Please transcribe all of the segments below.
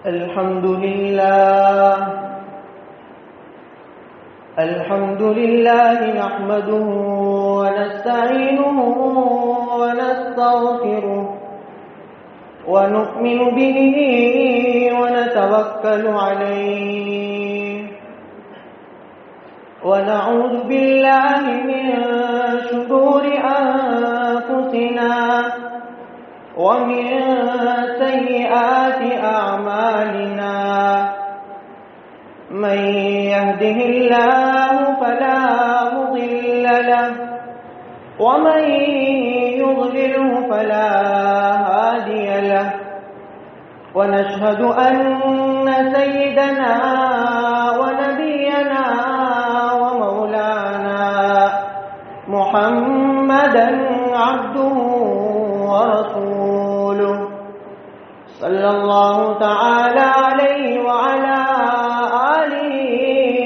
الحمد لله نحمده ونستعينه ونستغفره ونؤمن به ونتوكل عليه ونعوذ بالله من شرور أنفسنا ومن سيئات أعمالنا من يهده الله فلا مضل له ومن يضلله فلا هادي له ونشهد أن سيدنا ونبينا ومولانا محمدا عبده ورسوله صلى الله تعالى عليه وعلى آله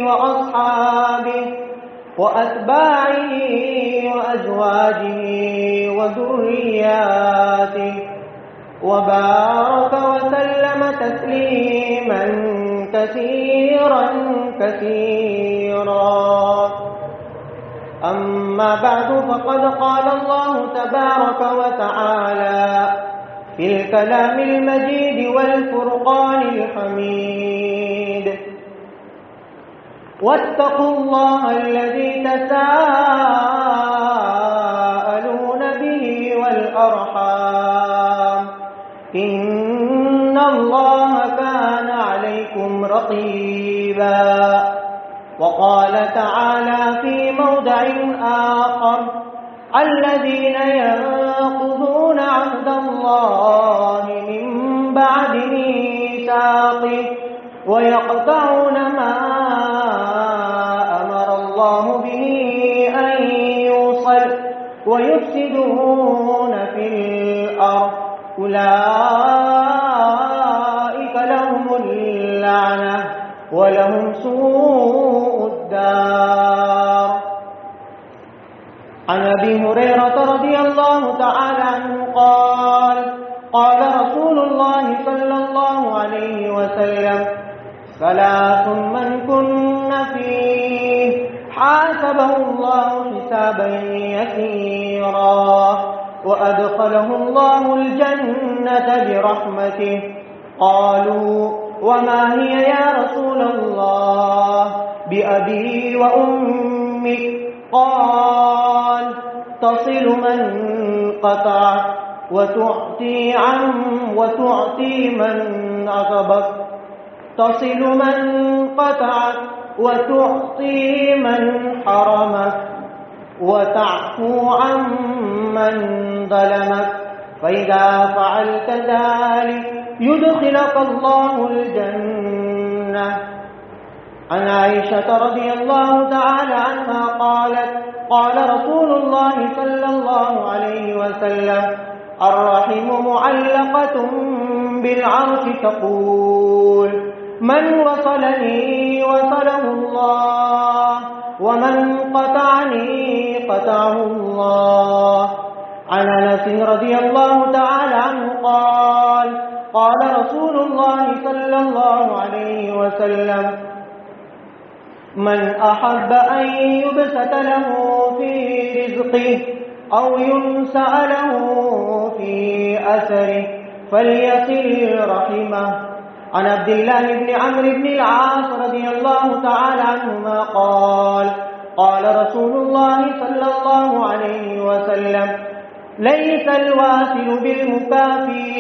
وأصحابه وأتباعه وأزواجه وذرياته وبارك وسلم تسليما كثيرا كثيرا. أما بعد فقد قال الله تبارك وتعالى في الكلام المجيد والفرقان الحميد: واتقوا الله الذي تساءلون به والأرحام إن الله كان عليكم رقيبا. وقال تعالى في موضع آخر: الذين ينقضون عهد الله من بعد ميثاقه ويقطعون ما أمر الله به أن يوصل ويفسدون في الأرض أولئك لهم اللعنة ولهم سوء الدار. عن أبي هريرة رضي الله تعالى عنه قال: قال رسول الله صلى الله عليه وسلم: ثلاث من كن فيه حاسبه الله حسابا يسيرا وأدخله الله الجنة برحمته. قالوا: وما هي يا رسول الله؟ بأبي وأمي. قال: تصل من قطع وتعطي من أغبك، تصل من قطع وتعطي من حرمك وتعفو عن من ظلمك، فإذا فعلت ذلك يدخلك الله الجنة. عن عائشة رضي الله تعالى عنها قالت: قال رسول الله صلى الله عليه وسلم: الرحم معلقة بالعرش تقول: من وصلني وصله الله ومن قطعني قطعه الله. عن أنس رضي الله تعالى عنه قال: قال رسول الله صلى الله عليه وسلم: من أحب أن يبسط له في رزقه أو ينسأ له في أثره فليصل رحمه. عن عبد الله بن عمرو بن العاص رضي الله تعالى عنهما قال: قال رسول الله صلى الله عليه وسلم: ليس الواصل بالمكافئ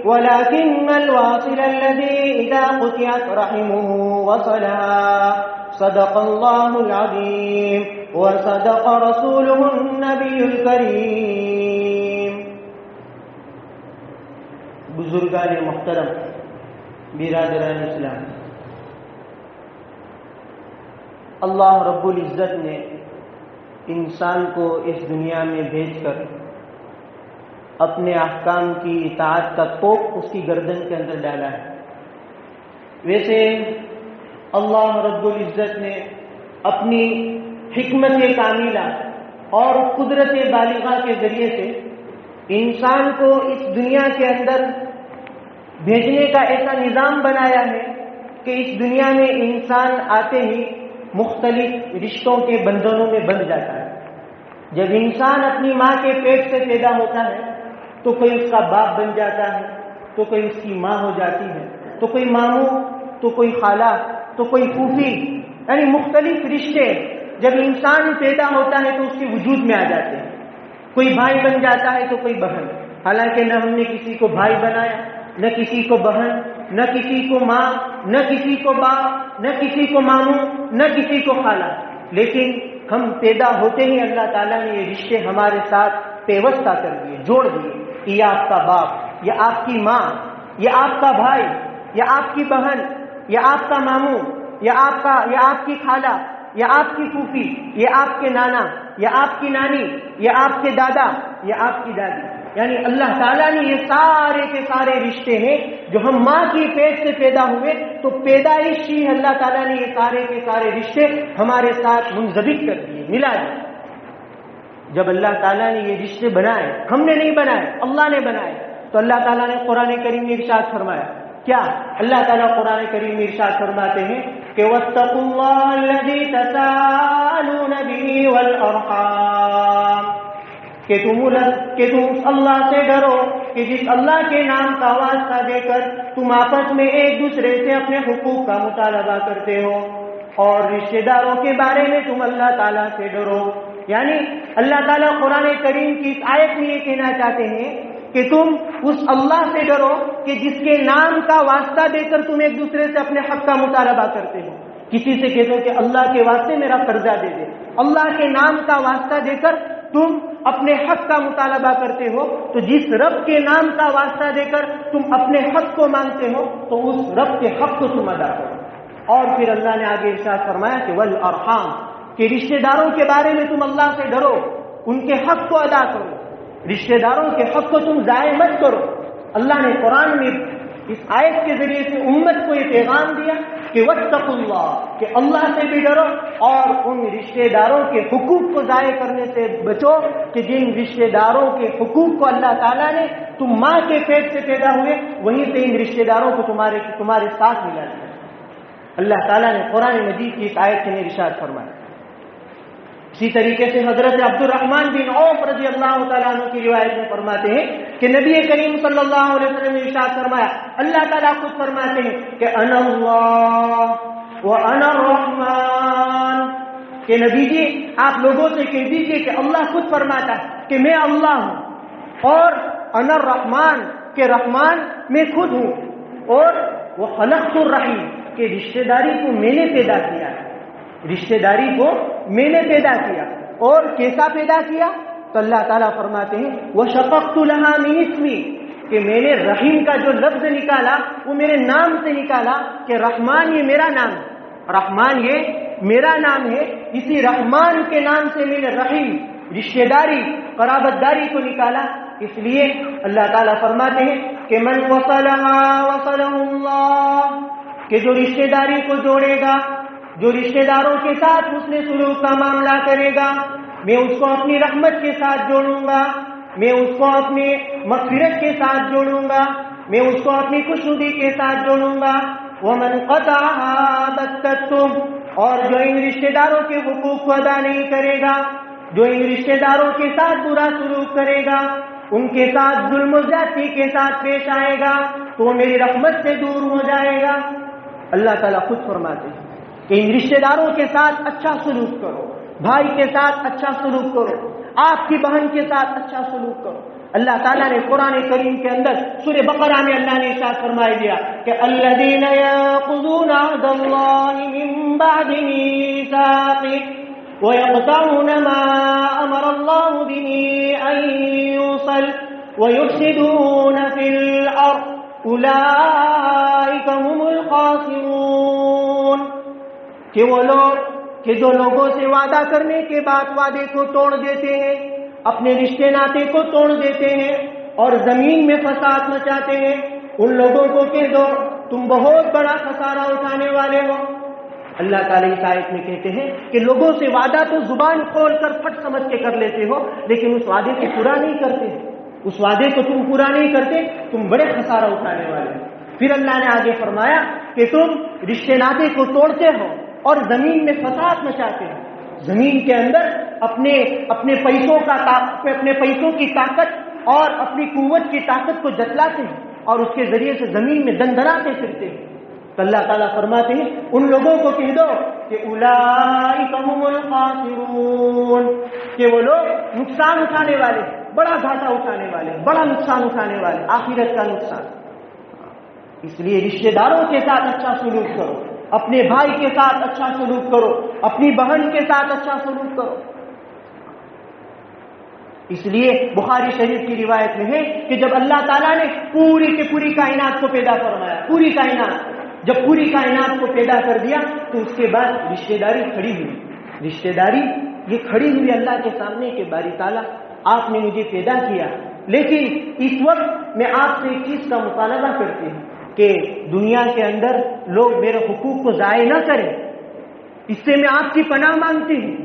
ولكن الواصل الذي إذا قطعت رحمه وصلها. صدق الله العظيم وصدق رسوله النبي الكريم. بزرگان محترم، برادران اسلام، اللہ رب العزت نے انسان کو اس دنیا میں بھیج کر اپنے احکام کی اطاعت کا توق اس کی گردن کے اندر ڈالا ہے. ویسے اللہ رب العزت نے اپنی حکمت کاملہ اور قدرت بالغہ کے ذریعے سے انسان کو اس دنیا کے اندر بھیجنے کا ایسا نظام بنایا ہے کہ اس دنیا میں انسان آتے ہی مختلف رشتوں کے بندھنوں میں بندھ جاتا ہے۔ جب انسان اپنی ماں کے پیٹ سے پیدا ہوتا ہے تو کوئی اس کا باپ بن جاتا ہے، تو کوئی اس کی ماں ہو جاتی ہے، تو کوئی ماموں، تو کوئی خالہ، تو کوئی پھوپھی، یعنی مختلف رشتے جب انسان پیدا ہوتا ہے تو اس کے وجود میں آ جاتے ہیں۔ کوئی بھائی بن جاتا ہے تو کوئی بہن، حالانکہ نہ ہم نے کسی کو بھائی بنایا، نہ کسی کو بہن، نہ کسی کو ماں، نہ کسی کو باپ، نہ کسی کو ماموں، نہ کسی کو خالہ، لیکن ہم پیدا ہوتے ہی اللہ تعالیٰ نے یہ رشتے ہمارے ساتھ پیوستہ کر دیے، جوڑ دیے کہ یہ آپ کا باپ، یہ آپ کی ماں، یہ آپ کا بھائی، یہ آپ کی بہن، یہ آپ کا ماموں، یہ آپ کی خالہ، یہ آپ کی پھوپھی، یہ آپ کے نانا، یہ آپ کی نانی، یہ آپ کے دادا، یہ آپ کی دادی۔ یعنی اللہ تعالیٰ نے یہ سارے کے سارے رشتے ہیں جو ہم ماں کی پیٹ سے پیدا ہوئے تو پیدائش ہی اللہ تعالیٰ نے یہ سارے کے سارے رشتے ہمارے ساتھ منضبط کر دیے، ملا دیے۔ جب اللہ تعالیٰ نے یہ رشتے بنائے، ہم نے نہیں بنائے، اللہ نے بنائے، تو اللہ تعالیٰ نے قرآن کریم میں ارشاد فرمایا کیا؟ اللہ تعالیٰ قرآن کریم میں ارشاد فرماتے ہیں کہ وَاتَّقُوا اللَّهَ الَّذِي تَسَاءَلُونَ بِهِ وَالْأَرْحَامَ، کہ تم اس اللہ سے ڈرو کہ جس اللہ کے نام کا واسطہ دے کر تم آپس میں ایک دوسرے سے اپنے حقوق کا مطالبہ کرتے ہو، اور رشتہ داروں کے بارے میں تم اللہ تعالیٰ سے ڈرو۔ یعنی اللہ تعالیٰ قرآن کریم کی اس آیت میں یہ کہنا چاہتے ہیں کہ تم اس اللہ سے ڈرو کہ جس کے نام کا واسطہ دے کر تم ایک دوسرے سے اپنے حق کا مطالبہ کرتے ہو۔ کسی سے کہتے ہو کہ اللہ کے واسطے میرا قرضہ دے دے، اللہ کے نام کا واسطہ دے کر تم اپنے حق کا مطالبہ کرتے ہو، تو جس رب کے نام کا واسطہ دے کر تم اپنے حق کو مانگتے ہو تو اس رب کے حق کو تم ادا کرو۔ اور پھر اللہ نے آگے ارشاد فرمایا کہ والارحام، کہ رشتہ داروں کے بارے میں تم اللہ سے ڈرو، ان کے حق کو ادا کرو، رشتہ داروں کے حق کو تم ضائع مت کرو۔ اللہ نے قرآن میں اس آیت کے ذریعے سے امت کو یہ پیغام دیا کہ واتقوا اللہ، کہ اللہ سے بھی ڈرو اور ان رشتہ داروں کے حقوق کو ضائع کرنے سے بچو کہ جن رشتہ داروں کے حقوق کو اللہ تعالیٰ نے تم ماں کے پیٹ سے پیدا ہوئے وہیں سے ان رشتہ داروں کو تمہارے ساتھ ملا دیا۔ اللہ تعالیٰ نے قرآن مجید کی اس آیت میں ارشاد فرمایا۔ اسی طریقے سے حضرت عبد الرحمن بن عوف رضی اللہ تعالیٰ عنہ کی روایت میں فرماتے ہیں کہ نبی کریم صلی اللہ علیہ وسلم نے ارشاد فرمایا، اللہ تعالیٰ خود فرماتے ہیں کہ انا اللہ وانا الرحمن، کہ نبی جی آپ لوگوں سے کہہ دیجیے کہ اللہ خود فرماتا ہے کہ میں اللہ ہوں، اور انا الرحمن، کہ رحمان میں خود ہوں، اور وہ خلقت الرحیم، کہ رشتہ داری کو میں نے پیدا کیا ہے، رشتہ داری کو میں نے پیدا کیا۔ اور کیسا پیدا کیا؟ تو اللہ تعالیٰ فرماتے ہیں وَشَقَقْتُ لَهَا مِنْ اسْمِي، کہ میں نے رحیم کا جو لفظ نکالا وہ میرے نام سے نکالا، کہ رحمان یہ میرا نام ہے، رحمان یہ میرا نام ہے، اسی رحمان کے نام سے میں نے رحیم، رشتہ داری، قرابت داری کو نکالا۔ اس لیے اللہ تعالیٰ فرماتے ہیں کہ من وصلها وصله اللہ، کہ جو رشتہ داری کو جوڑے گا، جو رشتہ داروں کے ساتھ حسن سلوک کا معاملہ کرے گا، میں اس کو اپنی رحمت کے ساتھ جوڑوں گا، میں اس کو اپنی مغفرت کے ساتھ جوڑوں گا، میں اس کو اپنی خوشنودی کے ساتھ جوڑوں گا۔ وَمَنْ قَطَعَهَا بَتَّتُهُ، اور جو ان رشتہ داروں کے حقوق کو ادا نہیں کرے گا، جو ان رشتہ داروں کے ساتھ برا سلوک کرے گا، ان کے ساتھ ظلم و زیادتی کے ساتھ پیش آئے گا، تو وہ میری رحمت سے دور ہو جائے گا۔ اللہ تعالیٰ خود فرماتے ہیں کہ ان رشتہ داروں کے ساتھ اچھا سلوک کرو، بھائی کے ساتھ اچھا سلوک کرو، آپ کی بہن کے ساتھ اچھا سلوک کرو۔ اللہ تعالیٰ نے قرآن کریم کے اندر سورہ بقرہ میں اللہ نے ارشاد فرمایا دیا کہ الذین یانقضون عہد اللہ من بعد میثاقہ ویقطعون ما امر اللہ به ان یوصل ویفسدون فی الارض اولئک هم الخاسرون، کہ وہ لوگ کہ جو لوگوں سے وعدہ کرنے کے بعد وعدے کو توڑ دیتے ہیں، اپنے رشتے ناطے کو توڑ دیتے ہیں اور زمین میں فساد مچاتے ہیں، ان لوگوں کو کہہ دو تم بہت بڑا خسارہ اٹھانے والے ہو۔ اللہ تعالیٰ اس آیت میں کہتے ہیں کہ لوگوں سے وعدہ تو زبان کھول کر پھٹ سمجھ کے کر لیتے ہو، لیکن اس وعدے کو پورا نہیں کرتے، اس وعدے کو تم پورا نہیں کرتے، تم بڑے خسارہ اٹھانے والے ہو۔ پھر اللہ نے آگے فرمایا کہ تم رشتے ناطے کو توڑتے ہو اور زمین میں فساد مچاتے ہو، زمین کے اندر اپنے پیسوں کی طاقت اور اپنی قوت کی طاقت کو جتلاتے ہیں اور اس کے ذریعے سے زمین میں دندناتے پھرتے ہیں۔ تو اللہ تعالیٰ فرماتے ہیں ان لوگوں کو کہہ دو کہ اولئک هم الخاسرون، کہ وہ لوگ نقصان اٹھانے والے، بڑا گھاٹا اٹھانے والے، بڑا نقصان اٹھانے والے، آخرت کا نقصان۔ اس لیے رشتے داروں کے ساتھ اچھا سلوک کرو، اپنے بھائی کے ساتھ اچھا سلوک کرو، اپنی بہن کے ساتھ اچھا سلوک کرو۔ اس لیے بخاری شریف کی روایت میں ہے کہ جب اللہ تعالیٰ نے پوری کی پوری کائنات کو پیدا فرمایا، پوری کائنات، جب پوری کائنات کو پیدا کر دیا تو اس کے بعد رشتے داری کھڑی ہوئی، رشتے داری یہ کھڑی ہوئی اللہ کے سامنے کہ باری تعالیٰ آپ نے مجھے پیدا کیا، لیکن اس وقت میں آپ سے ایک چیز کا مطالبہ کرتی ہوں کہ دنیا کے اندر لوگ میرے حقوق کو ضائع نہ کریں۔ اس سے میں آپ کی پناہ مانگتی ہوں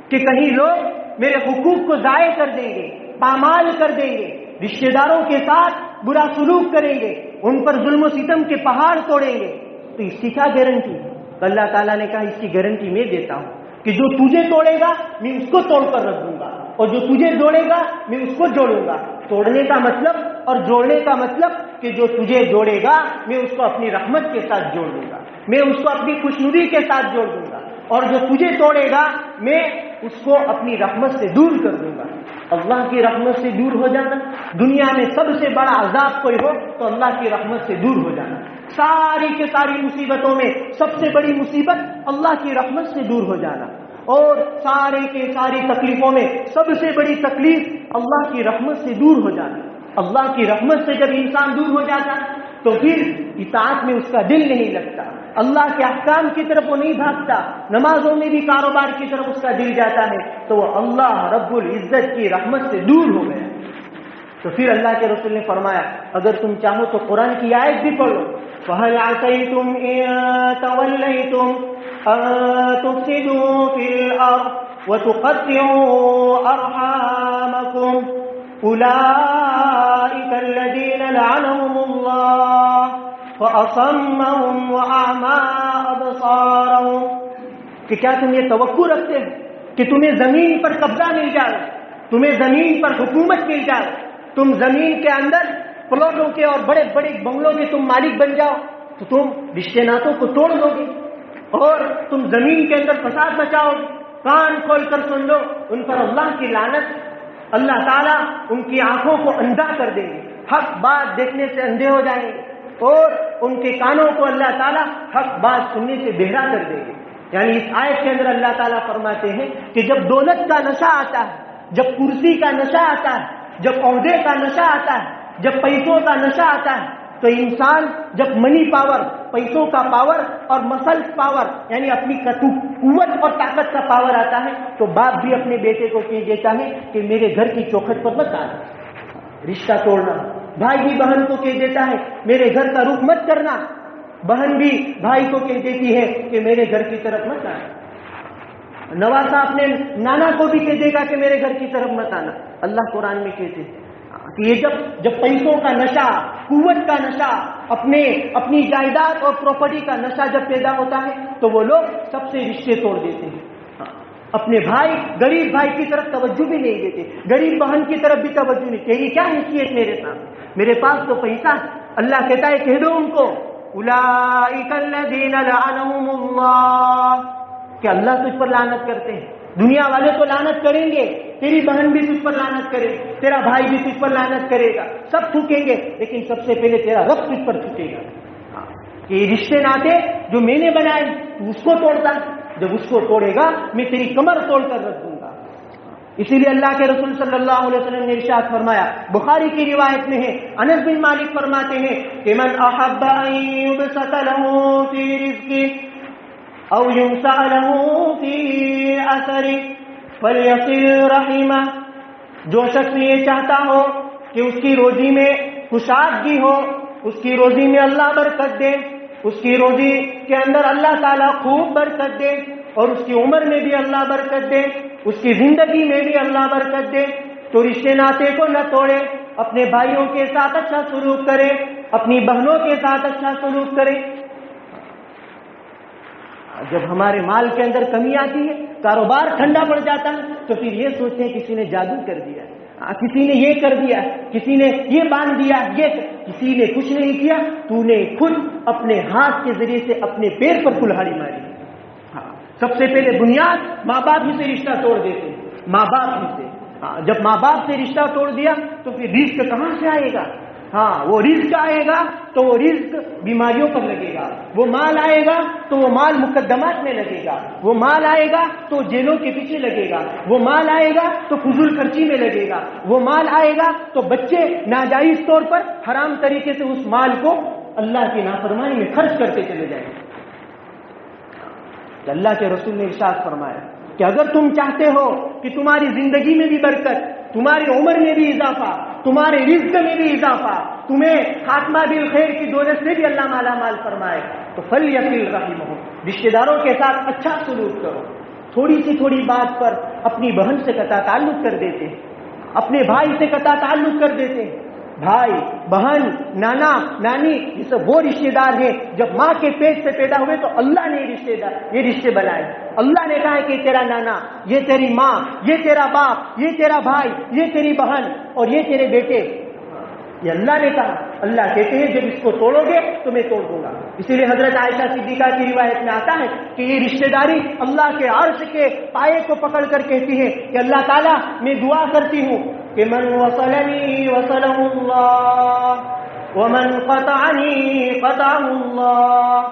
کہ کہیں لوگ میرے حقوق کو ضائع کر دیں گے، پامال کر دیں گے، رشتے داروں کے ساتھ برا سلوک کریں گے، ان پر ظلم و ستم کے پہاڑ توڑیں گے، تو اس کی کیا گارنٹی؟ تو اللہ تعالیٰ نے کہا اس کی گارنٹی میں دیتا ہوں کہ جو تجھے توڑے گا میں اس کو توڑ کر رکھ دوں گا، اور جو تجھے جوڑے گا میں اس کو جوڑوں گا۔ توڑنے کا مطلب اور جوڑنے کا مطلب کہ جو تجھے جوڑے گا میں اس کو اپنی رحمت کے ساتھ جوڑ دوں گا، میں اس کو اپنی خوشنودی کے ساتھ جوڑ دوں گا، اور جو تجھے توڑے گا میں اس کو اپنی رحمت سے دور کر دوں گا۔ اللہ کی رحمت سے دور ہو جانا، دنیا میں سب سے بڑا عذاب کوئی ہو تو اللہ کی رحمت سے دور ہو جانا۔ ساری کے ساری مصیبتوں میں سب سے بڑی مصیبت اللہ کی رحمت سے دور ہو جانا، اور سارے کے ساری تکلیفوں میں سب سے بڑی تکلیف اللہ کی رحمت سے دور ہو جانا۔ اللہ کی رحمت سے جب انسان دور ہو جاتا تو پھر اطاعت میں اس کا دل نہیں لگتا، اللہ کے احکام کی طرف وہ نہیں بھاگتا، نمازوں میں بھی کاروبار کی طرف اس کا دل جاتا ہے، تو وہ اللہ رب العزت کی رحمت سے دور ہو گیا۔ تو پھر اللہ کے رسول نے فرمایا اگر تم چاہو تو قرآن کی آیت بھی پڑھو، فَهَلْ عَسَيْتُمْ إِن تَوَلَّيْتُمْ أَن تُفْسِدُوا فِي الْأَرْضِ وَتُقَطِّعُوا أَرْحَامَكُمْ أُولَئِكَ الَّذِينَ لَعَنَهُمُ اللَّهُ فَأَصَمَّهُمْ وَأَعْمَىٰ أَبْصَارَهُمْ، کہ کیا تم یہ توقع رکھتے ہیں کہ تمہیں زمین پر قبضہ مل جائے، تمہیں زمین پر حکومت مل جائے، تم زمین کے اندر پلاٹوں کے اور بڑے بڑے بنگلوں کے تم مالک بن جاؤ، تو تم رشتے ناطوں کو توڑ دو گے اور تم زمین کے اندر فساد مچاؤ گے؟ کان کھول کر سن لو، ان پر اللہ کی لعنت، اللہ تعالیٰ ان کی آنکھوں کو اندھا کر دیں گے، حق بات دیکھنے سے اندھے ہو جائیں گے، اور ان کے کانوں کو اللہ تعالیٰ حق بات سننے سے بہرا کر دیں گے۔ یعنی اس آیت کے اندر اللہ تعالیٰ فرماتے ہیں کہ جب دولت کا نشہ آتا ہے، جب کرسی کا نشہ آتا ہے، جب عہدے کا نشہ آتا ہے، جب پیسوں کا نشہ آتا ہے، تو انسان جب منی پاور، پیسوں کا پاور اور مسل پاور یعنی اپنی قوت اور طاقت کا پاور آتا ہے، تو باپ بھی اپنے بیٹے کو کہہ دیتا ہے کہ میرے گھر کی چوکھٹ پر مت آنا، رشتہ توڑنا۔ بھائی بھی بہن کو کہہ دیتا ہے میرے گھر کا رخ مت کرنا، بہن بھی بھائی کو کہہ دیتی ہے کہ میرے گھر کی طرف مت آنا، نواسا اپنے نانا کو بھی کہہ دے گا کہ میرے گھر کی طرف مت آنا۔ اللہ قرآن میں کہتے ہیں کہ یہ جب پیسوں کا نشہ، قوت کا نشہ، اپنی جائیداد اور پراپرٹی کا نشہ جب پیدا ہوتا ہے تو وہ لوگ سب سے رشتے توڑ دیتے ہیں، اپنے بھائی، غریب بھائی کی طرف توجہ بھی نہیں دیتے، غریب بہن کی طرف بھی توجہ نہیں، تیری کیا حیثیت میرے سامنے، میرے پاس تو پیسہ۔ اللہ کہتا ہے کہہ دو ان کو اولئک الذین لعنهم اللہ، کہ اللہ تجھ پر لعنت کرتے ہیں۔ دنیا والے تو لعنت کریں گے، تیری بہن بھی تجھ پر لعنت کرے، تیرا بھائی بھی تجھ پر لعنت کرے گا، سب تھوکیں گے، لیکن سب سے پہلے تیرا رب تجھ پر تھوکے گا کہ رشتے ناطے جو میں نے بنائے اس کو توڑتا، جب اس کو توڑے گا میں تیری کمر توڑ کر رکھ دوں گا۔ اسی لیے اللہ کے رسول صلی اللہ علیہ وسلم نے ارشاد فرمایا، بخاری کی روایت میں ہے، انس بن مالک فرماتے ہیں کہ من احب ان يبسط له في رزقه او ينسأ له في اثره فليصل رحمه، جو شخص یہ چاہتا ہو کہ اس کی روزی میں کشادگی ہو، اس کی روزی میں اللہ برکت دے، اس کی روزی کے اندر اللہ تعالیٰ خوب برکت دے، اور اس کی عمر میں بھی اللہ برکت دے، اس کی زندگی میں بھی اللہ برکت دے، تو رشتے ناطے کو نہ توڑے، اپنے بھائیوں کے ساتھ اچھا سلوک کرے، اپنی بہنوں کے ساتھ اچھا سلوک کریں. جب ہمارے مال کے اندر کمی آتی ہے، کاروبار ٹھنڈا پڑ جاتا ہے، تو پھر یہ سوچتے ہیں کسی نے جادو کر دیا، کسی نے یہ کر دیا، کسی نے یہ باندھ دیا، کسی نے کچھ نہیں کیا، تو نے خود اپنے ہاتھ کے ذریعے سے اپنے پیر پر کلہاڑی ماری. سب سے پہلے بنیاد ماں باپ ہی سے رشتہ توڑ دیتے ہیں. ماں باپ ہی سے جب ماں باپ سے رشتہ توڑ دیا تو پھر رزق کہاں سے آئے گا؟ وہ رزق آئے گا تو وہ رزق بیماریوں پر لگے گا، وہ مال آئے گا تو وہ مال مقدمات میں لگے گا، وہ مال آئے گا تو جیلوں کے پیچھے لگے گا، وہ مال آئے گا تو فضول خرچی میں لگے گا، وہ مال آئے گا تو بچے ناجائز طور پر حرام طریقے سے اس مال کو اللہ کی نافرمانی میں خرچ کرتے چلے جائیں گے. اللہ کے رسول نے ارشاد فرمایا کہ اگر تم چاہتے ہو کہ تمہاری زندگی میں بھی برکت، تمہاری عمر میں بھی اضافہ، تمہارے رزق میں بھی اضافہ، تمہیں خاتمہ بالخیر کی دولت سے بھی اللہ مالا مال فرمائے، تو فلیصل رحمہ، رشتہ داروں کے ساتھ اچھا سلوک کرو. تھوڑی سی تھوڑی بات پر اپنی بہن سے قطع تعلق کر دیتے ہیں، اپنے بھائی سے قطع تعلق کر دیتے ہیں. بھائی، بہن، نانا، نانی، یہ سب وہ رشتے دار ہیں جب ماں کے پیٹ سے پیدا ہوئے تو اللہ نے یہ رشتے بنائے. اللہ نے کہا کہ تیرا نانا، یہ تیری ماں، یہ تیرا باپ، یہ تیرا بھائی، یہ تیری بہن اور یہ تیرے بیٹے. یہ اللہ نے کہا. اللہ کہتے ہیں جب اس کو توڑو گے تو میں توڑ دوں گا. اسی لیے حضرت عائشہ صدیقہ کی روایت میں آتا ہے کہ یہ رشتہ داری اللہ کے عرش کے پائے کو پکڑ کر کہتی ہے کہ اللہ تعالیٰ میں دعا کرتی ہوں کہ من وصلنی وصلہ اللہ ومن قطعنی قطعہ اللہ.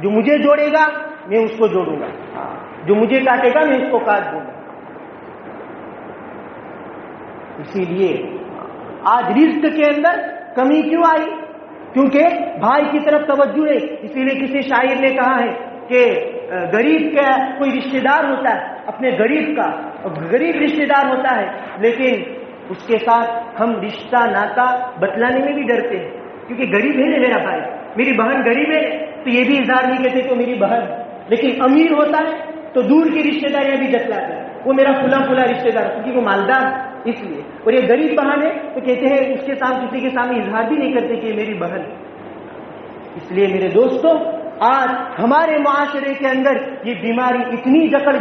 جو مجھے جوڑے گا میں اس کو جوڑوں گا، جو مجھے کاٹے گا میں اس کو کاٹ دوں گا. اسی لیے آج رزق کے اندر کمی کیوں آئی؟ کیونکہ بھائی کی طرف توجہ ہے. اسی لیے کسی شاعر نے کہا ہے کہ غریب کا کوئی رشتہ دار ہوتا ہے، اپنے غریب رشتہ دار ہوتا ہے، لیکن اس کے ساتھ ہم رشتہ ناتا بتلانے میں بھی ڈرتے ہیں، کیونکہ غریب ہے نا میرا بھائی، میری بہن غریب ہے تو یہ بھی اظہار نہیں کرتے تو میری بہن. لیکن امیر ہوتا ہے تو دور کی رشتہ داریاں بھی جتلاتا ہے، وہ میرا فلاں رشتہ دار، کیونکہ وہ مالدار اس لیے. اور یہ غریب بہن ہے تو کہتے ہیں اس کے سامنے، کسی کے سامنے اظہار بھی نہیں کرتے کہ یہ میری بہن. اس لیے میرے دوستوں، آج ہمارے معاشرے کے اندر یہ بیماری اتنی جکڑ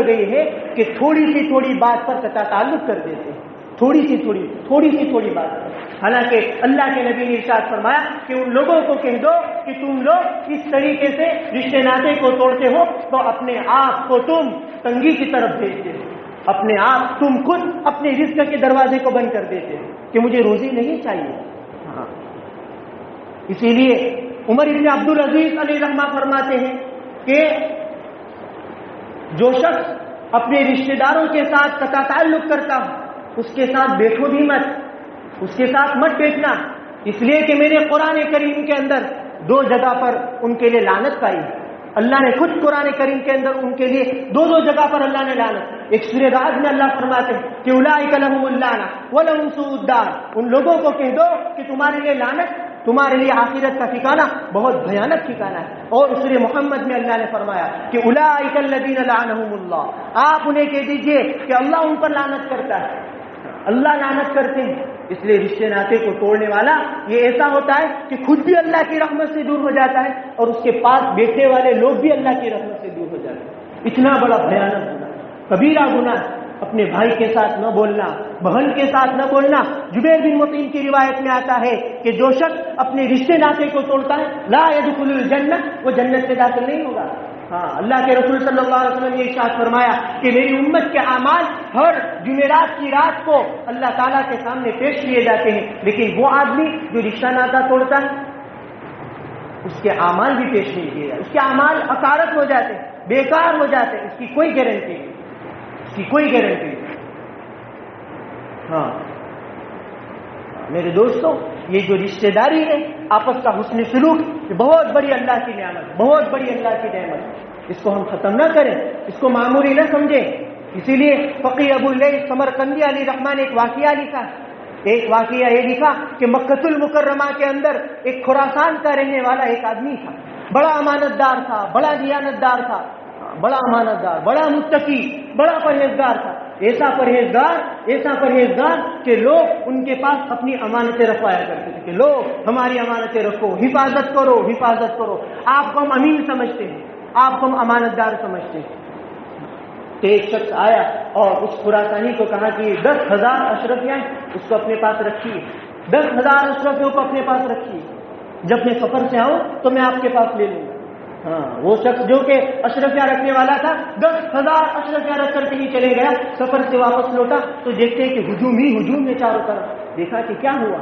گئی ہے کہ تھوڑی سی تھوڑی بات پر قطع تعلق کر دیتے ہیں. تھوڑی سی تھوڑی بات پر. حالانکہ اللہ کے نبی نے ارشاد فرمایا کہ ان لوگوں کو کہہ دو کہ تم لوگ اس طریقے سے رشتے ناطے کو توڑتے ہو تو اپنے آپ کو تم تنگی کی طرف بھیجتے ہو، اپنے آپ تم خود اپنے رزق کے دروازے کو بند کر دیتے ہو کہ مجھے روزی نہیں چاہیے. اسی لیے عمر ابن عبد العزیز علیہ رحمہ فرماتے ہیں کہ جو شخص اپنے رشتہ داروں کے ساتھ قطع تعلق کرتا ہو اس کے ساتھ بیٹھو بھی مت، اس کے ساتھ مت بیٹھنا. اس لیے کہ میں نے قرآن کریم کے اندر 2 جگہ پر ان کے لیے لعنت پائی ہے. اللہ نے خود قرآن کریم کے اندر ان کے لیے 2 جگہ پر اللہ نے لعنت. ایک سورہ رعد میں اللہ فرماتے ہیں کہ اولئک لهم اللعنۃ ولهم سوء الدار، ان لوگوں کو کہہ دو کہ تمہارے لیے لعنت، تمہارے لیے آخرت کا ٹھکانہ بہت بھیانک ٹھکانہ ہے. اور سورہ محمد میں اللہ نے فرمایا کہ اولئک الذین لعنهم اللہ، آپ انہیں کہہ دیجئے کہ اللہ ان پر لعنت کرتا ہے، اللہ لعنت کرتے ہیں. اس لیے رشتے ناطے کو توڑنے والا یہ ایسا ہوتا ہے کہ خود بھی اللہ کی رحمت سے دور ہو جاتا ہے اور اس کے پاس بیٹھنے والے لوگ بھی اللہ کی رحمت سے دور ہو جاتے ہیں. اتنا بڑا بھیانک گناہ، کبیرہ گناہ. اپنے بھائی کے ساتھ نہ بولنا، بہن کے ساتھ نہ بولنا. جبیر بن مطعم کی روایت میں آتا ہے کہ جو شخص اپنے رشتے ناطے کو توڑتا ہے لا يدخل الجنہ، وہ جنت سے داخل نہیں ہوگا. اللہ کے رسول صلی اللہ علیہ وسلم نے ارشاد فرمایا کہ میری امت کے اعمال ہر جمعرات کی رات کو اللہ تعالیٰ کے سامنے پیش کیے جاتے ہیں، لیکن وہ آدمی جو رشتہ ناطہ توڑتا ہے اس کے اعمال بھی پیش نہیں کیے جاتے، اس کے اعمال اکارت ہو جاتے ہیں، بیکار ہو جاتے ہیں. اس کی کوئی گارنٹی نہیں. میرے دوستوں، یہ جو رشتہ داری ہے، آپس کا حسن سلوک، یہ بہت بڑی اللہ کی نعمت، بہت بڑی اللہ کی نعمت. اس کو ہم ختم نہ کریں، اس کو معمولی نہ سمجھیں. اسی لیے فقی ابو اللیث سمرقندی علیہ رحمہ نے ایک واقعہ لکھا. یہ لکھا کہ مکۃ المکرمہ کے اندر ایک خراسان کا رہنے والا ایک آدمی تھا، بڑا امانت دار تھا، بڑا دیانت دار تھا. بڑا امانت دار، بڑا متقی، بڑا پرہیزگار تھا. ایسا پرہیزگار کہ لوگ ان کے پاس اپنی امانتیں رکھوایا کرتے تھے کہ لوگ ہماری امانتیں رکھو، حفاظت کرو. آپ کو ہم امین سمجھتے ہیں، آپ کو ہم امانت دار سمجھتے ہیں. تو ایک شخص آیا اور اس خراسانی کو کہا کہ 10,000 اشرفیاں اس کو اپنے پاس رکھیے، 10,000 اشرفیوں کو اپنے پاس رکھیے. جب میں سفر سے آؤں تو میں آپ کے پاس لے لوں گا. ہاں، وہ شخص جو کہ اشرفیاں رکھنے والا تھا 10,000 اشرفیاں رکھ کر کے ہی چلے گیا. سفر سے واپس لوٹا تو دیکھتے ہیں کہ ہجوم ہے چاروں طرف. دیکھا کہ کیا ہوا،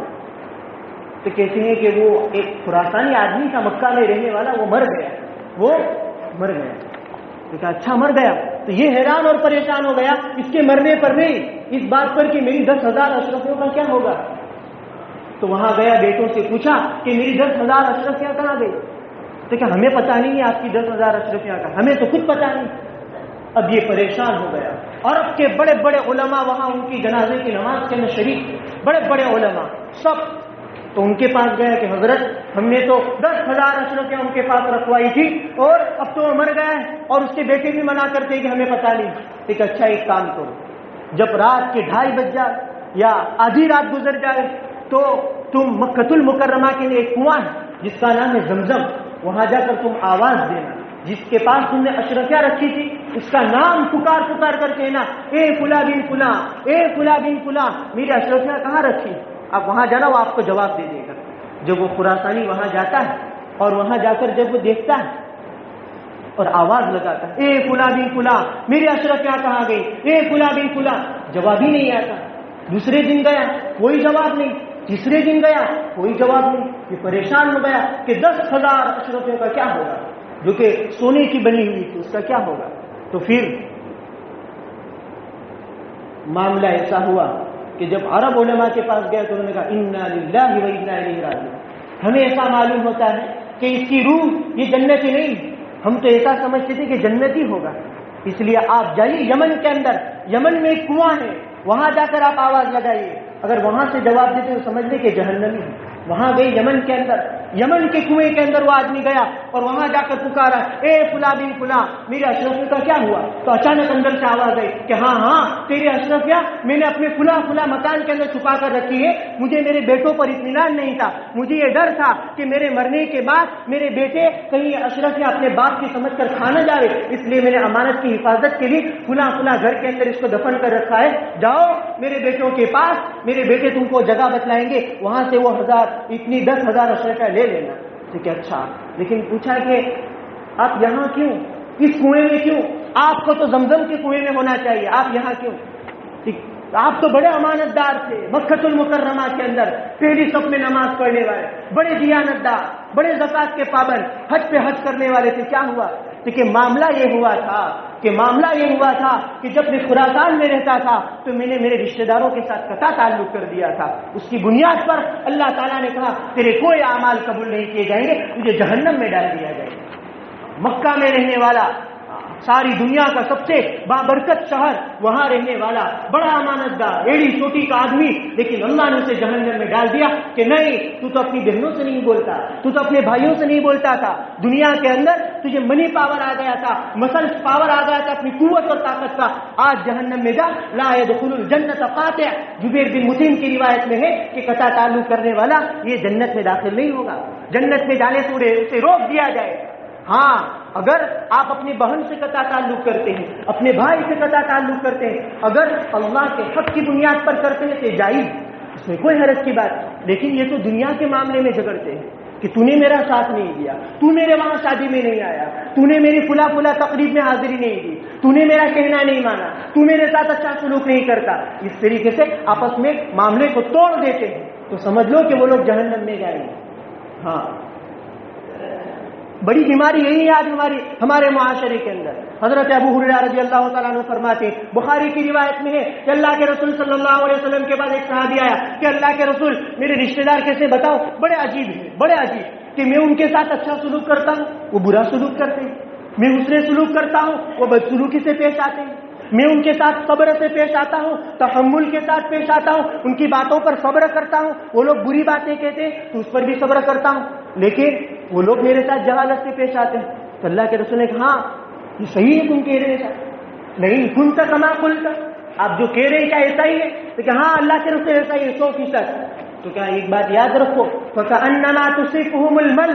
تو کہتے ہیں کہ وہ ایک خراسانی آدمی تھا مکہ میں رہنے والا، وہ مر گیا. دیکھا اچھا مر گیا تو یہ حیران اور پریشان ہو گیا اس کے مرنے پر نہیں، اس بات پر کہ میری 10,000 اشرفیوں کا کیا ہوگا. تو وہاں گیا، بیٹوں سے پوچھا کہ میری 10,000 اشرفیاں کہاں گئی. تو کہ ہمیں پتہ نہیں ہے آپ کی 10,000 اشرفیاں کا، ہمیں تو خود پتہ نہیں. اب یہ پریشان ہو گیا. عرب کے بڑے بڑے علماء وہاں ان کی جنازے کی نماز کے اندر شریک، بڑے بڑے علماء سب. تو ان کے پاس گیا کہ حضرت ہم نے تو 10,000 اشرفیاں ان کے پاس رکھوائی تھی اور اب تو وہ مر گیا ہے اور اس کے بیٹے بھی منع کرتے ہیں کہ ہمیں پتہ نہیں. ایک اچھا ایک کام کرو، جب رات کے 2:30 بج جائے یا آدھی رات گزر جائے تو تم مکۃ المکرمہ کے لیے ایک کنواں ہے جس کا نام ہے زمزم، وہاں جا کر تم آواز دینا. جس کے پاس تم نے اشرفیاں رکھی تھی اس کا نام پکار کر کہنا، اے فلاں بن فلاں، اے فلاں بن فلاں، میری اشرفیاں کہاں رکھی. آپ وہاں جانا، وہ آپ کو جواب دے دے گا. جب وہ خراسانی وہاں جاتا ہے اور وہاں جا کر جب وہ دیکھتا ہے اور آواز لگاتا ہے، اے فلاں بن فلاں، میری اشرفیاں کہاں گئی، اے فلاں بن فلاں، جواب ہی نہیں آتا. دوسرے دن گیا کوئی جواب نہیں، تیسرے دن گیا کوئی جواب نہیں. یہ پریشان ہو گیا کہ 10,000 اشرفیوں کا کیا ہوگا، جو کہ سونے کی بنی ہوئی تھی، اس کا کیا ہوگا. تو پھر معاملہ ایسا ہوا کہ جب عرب علماء کے پاس گیا تو انہوں نے کہا انا للہ و انا الیہ راجعون. ہمیں ایسا معلوم ہوتا ہے کہ اس کی روح یہ جنتی نہیں، ہم تو ایسا سمجھتے تھے کہ جنتی ہوگا. اس لیے آپ جائیے یمن کے اندر، یمن میں ایک کنواں ہے، وہاں جا کر آپ آواز لگائیے. اگر وہاں سے جواب دیتے تو سمجھ لیں کہ جہنمی ہے. وہاں گئی یمن کے اندر، یمن کے کنویں کے اندر وہ آدمی گیا اور وہاں جا کر پکارا، اے فلاں بن فلاں، میرے اشرفیوں کا کیا ہوا. تو اچانک اندر سے آواز آئی کہ ہاں تیری اشرفیاں میں نے اپنے فلاں مکان کے اندر چھپا کر رکھی ہے. مجھے میرے بیٹوں پر اطمینان نہیں تھا، مجھے یہ ڈر تھا کہ میرے مرنے کے بعد میرے بیٹے کہیں اشرفیاں اپنے باپ کی سمجھ کر کھا نہ جائے، اس لیے میں نے امانت کی حفاظت کے لیے فلاں گھر کے اندر اس کو دفن کر رکھا ہے. جاؤ میرے بیٹوں کے پاس، میرے بیٹے تم کو جگہ بتلائیں گے، وہاں سے وہ 10,000 اشرفیاں لے لینا. ٹھیک ہے اچھا. لیکن پوچھا کہ آپ یہاں کیوں، اس کنویں میں کیوں؟ آپ کو تو زمزم کے کنویں میں ہونا چاہیے، آپ یہاں کیوں؟ آپ تو بڑے امانت دار تھے، مکۃ المکرمہ کے اندر پہلی صف میں نماز پڑھنے والے، بڑے دیانت دار، بڑے زکوٰۃ کے پابند، حج پہ حج کرنے والے تھے. کیا ہوا؟ کہ معاملہ یہ ہوا تھا کہ جب میں خراسان میں رہتا تھا تو میں نے میرے رشتہ داروں کے ساتھ قطع تعلق کر دیا تھا. اس کی بنیاد پر اللہ تعالیٰ نے کہا تیرے کوئی اعمال قبول نہیں کیے جائیں گے، تجھے جہنم میں ڈال دیا جائے گا. مکہ میں رہنے والا، ساری دنیا کا سب سے بابرکت شہر، وہاں رہنے والا بڑا امانت دار، ایڑی چوٹی کا آدمی، لیکن اللہ نے اسے جہنم میں ڈال دیا کہ نہیں، تو اپنی بہنوں سے نہیں بولتا، تو اپنے بھائیوں سے نہیں بولتا تھا. دنیا کے اندر تجھے منی پاور آ گیا تھا، مسلس پاور آ گیا تھا اپنی قوت اور طاقت کا. آج جہنم میں جا، لا يدخل الجنت قاطع. جبیر بن مطعم کی روایت میں ہے کہ قطع تعلق کرنے والا یہ جنت میں داخل نہیں ہوگا، جنت میں جانے سے اسے روک دیا جائے. ہاں اگر آپ اپنی بہن سے قطع تعلق کرتے ہیں، اپنے بھائی سے قطع تعلق کرتے ہیں، اگر اللہ کے حق کی بنیاد پر کرتے ہیں تو جائز، اس میں کوئی حرج کی بات. لیکن یہ تو دنیا کے معاملے میں جھگڑتے ہیں کہ تو نے میرا ساتھ نہیں دیا، تو میرے وہاں شادی میں نہیں آیا، تو نے میری فلاں تقریب میں حاضری نہیں دی، تو نے میرا کہنا نہیں مانا، تو میرے ساتھ اچھا سلوک نہیں کرتا. اس طریقے سے آپس میں معاملے کو توڑ دیتے ہیں تو سمجھ لو کہ وہ لوگ جہنم میں جائیں گے. ہاں بڑی بیماری یہی ہے آج ہمارے معاشرے کے اندر. حضرت ابو ہریرہ رضی اللہ تعالیٰ عنہ فرماتے ہیں، بخاری کی روایت میں ہے کہ اللہ کے رسول صلی اللہ علیہ وسلم کے بعد ایک صحابی آیا کہ اللہ کے رسول میرے رشتہ دار کیسے بتاؤ، بڑے عجیب کہ میں ان کے ساتھ اچھا سلوک کرتا ہوں وہ برا سلوک کرتے ہیں، میں حسن سلوک کرتا ہوں وہ بدسلوکی سے پیش آتے ہیں، میں ان کے ساتھ صبر سے پیش آتا ہوں، تحمل کے ساتھ پیش آتا ہوں، ان کی باتوں پر صبر کرتا ہوں، وہ لوگ بری باتیں کہتے ہیں تو اس پر بھی صبر کرتا ہوں، لیکن وہ لوگ میرے ساتھ جہالت سے پیش آتے ہیں. تو اللہ کے رسول نے کہا ہاں یہ صحیح ہے تم کہہ رہے ہیں نہیں کنت کما قلت، آپ جو کہہ رہے ہیں کیا ایسا ہی ہے؟ تو کہ ہاں اللہ کے رسول ایسا ہی ہے 100%. تو کیا ایک بات یاد رکھو فَكَأَنَّمَا تُصِفُهُمُ الْمَلْ،